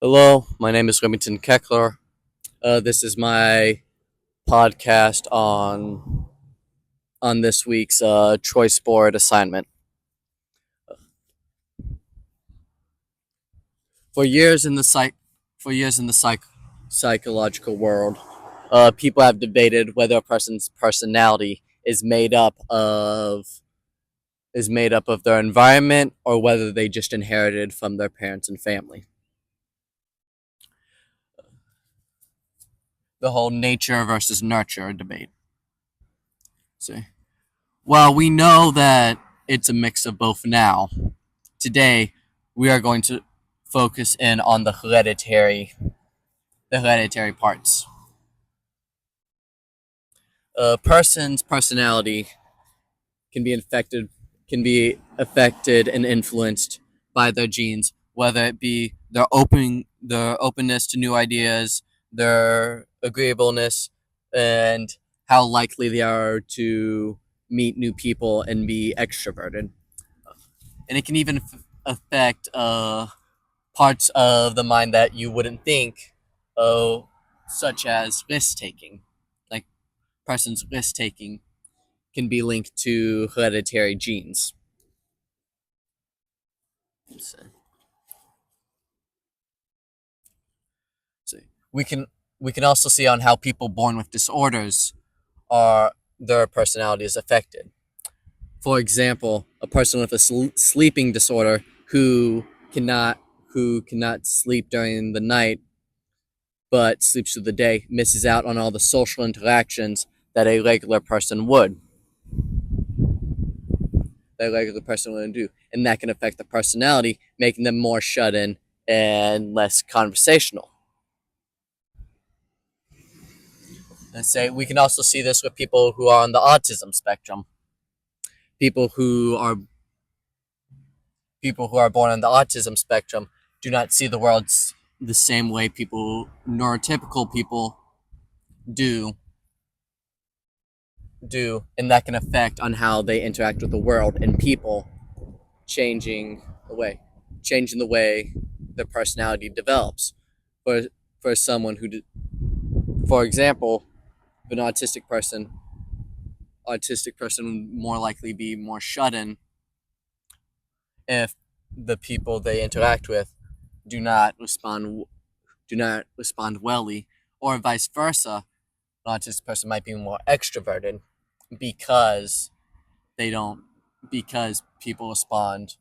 Hello, my name is Remington Keckler. This is my podcast on this week's choice board assignment. For years in the psychological world, people have debated whether a person's personality is made up of their environment or whether they just inherited from their parents and family. The whole nature versus nurture debate. See. Well, we know that it's a mix of both now. Today, we are going to focus in on the hereditary parts. A person's personality can be affected and influenced by their genes, whether it be their openness to new ideas, their agreeableness, and how likely they are to meet new people and be extroverted. And it can even affect parts of the mind that you wouldn't think, such as risk taking. Like person's risk taking can be linked to hereditary genes. So, so we can we can also see on how people born with disorders are their personality is affected. For example, a person with a sleeping disorder cannot who cannot sleep during the night but sleeps through the day misses out on all the social interactions that a regular person would do, and that can affect the personality, making them more shut in and less conversational. And say we can also see this with people who are on the autism spectrum. People who are born on the autism spectrum do not see the world the same way neurotypical people do, and that can affect on how they interact with the world and people, changing changing the way their personality develops. For someone for example, an autistic person would more likely be more shut in if the people they interact with do not respond wellly, or vice versa. An autistic person might be more extroverted because they don't because people respond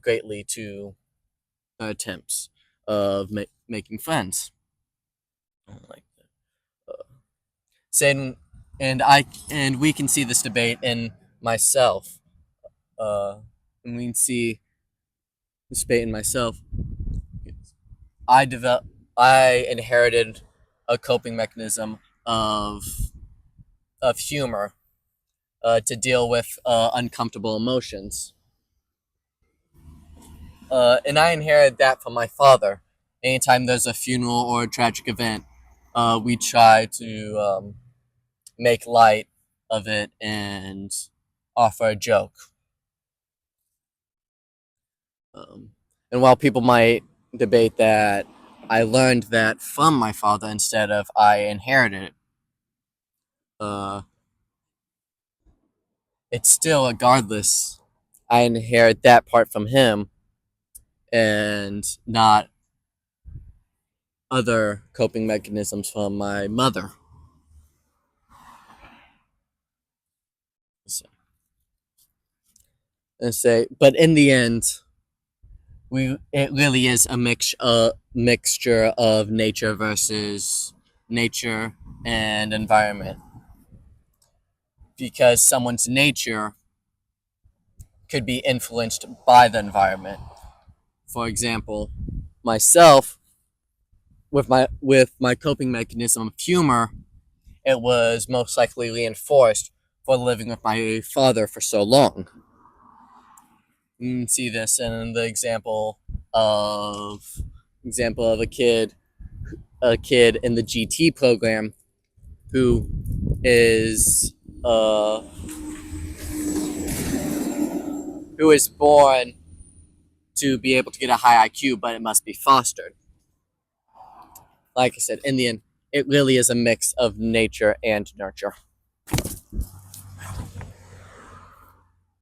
greatly to attempts of making friends. Like saying, and we can see this debate in myself. And we can see this debate in myself. I developed. I inherited a coping mechanism of humor to deal with uncomfortable emotions. And I inherited that from my father. Anytime there's a funeral or a tragic event, we try to make light of it and offer a joke. And while people might debate that I learned that from my father instead of I inherited it, uh, it's still, regardless, I inherit that part from him and not other coping mechanisms from my mother. So, and say, but in the end, it really is a mixture of nature and environment, because someone's nature could be influenced by the environment. For example, myself, with my coping mechanism of humor, it was most likely reinforced for living with my father for so long. You can see this in the example of a kid in the GT program who is born to be able to get a high IQ, but it must be fostered. like I said, in the end, it really is a mix of nature and nurture.